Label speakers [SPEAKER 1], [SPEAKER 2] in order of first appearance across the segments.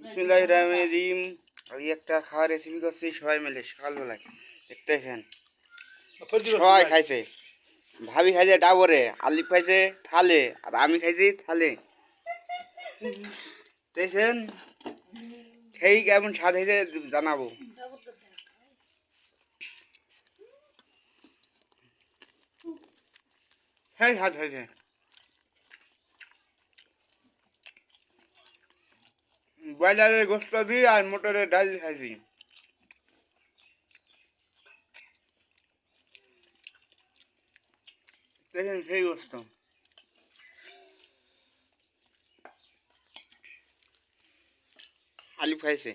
[SPEAKER 1] বিসমিল্লাহির রহমানির রহিম। আমি একটা খাওয়ার রেসিপি করছি সবাই মিলে সকালবেলায়। দেখতেছেন সবাই খাইছে, ভাবি খাইছে ডাবরে, আলিফ খাইছে থালে, আর আমি খাইছি থালে। দেখছেন সেই কেমন স্বাদ হয়েছে জানাবো। সেই স্বাদ হয়েছে। ব্রয়লারের গোস্ত দিয়ে আর মোটরের ডাল খাইছি। দেখেন সেই গোস্ত। আলিফ খাইছে।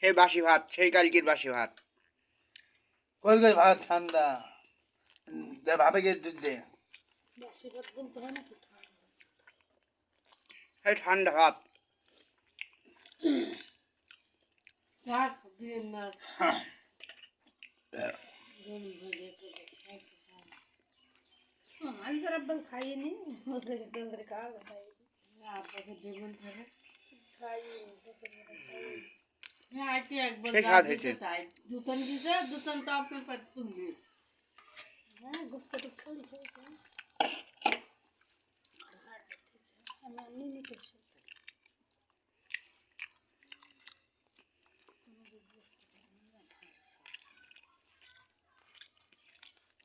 [SPEAKER 1] সেই বাসি ভাত, সেই কালকের বাসি ভাত।
[SPEAKER 2] কলকার ভাত ঠান্ডা ভাবে গিয়ে দুধ দে
[SPEAKER 1] সেই ঠান্ডা ভাত।
[SPEAKER 3] খাইনি খাওয়া
[SPEAKER 1] সেই স্বাদ হয়েছে।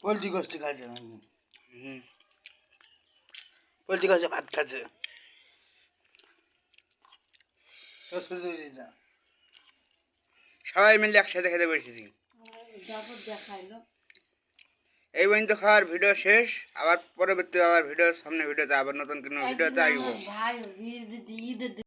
[SPEAKER 2] পোলট্রি গোষ্ঠী খাচ্ছে
[SPEAKER 1] হুম।
[SPEAKER 2] পোলট্রি খাচ্ছে ভাত খাচ্ছে
[SPEAKER 1] সবাই মিলে একসাথে খেতে বসেছি। এই পর্যন্ত খাওয়ার ভিডিও শেষ। আবার পরবর্তী আবার ভিডিও সামনে ভিডিওতে আবার নতুন কোনো ভিডিওতে আসবো।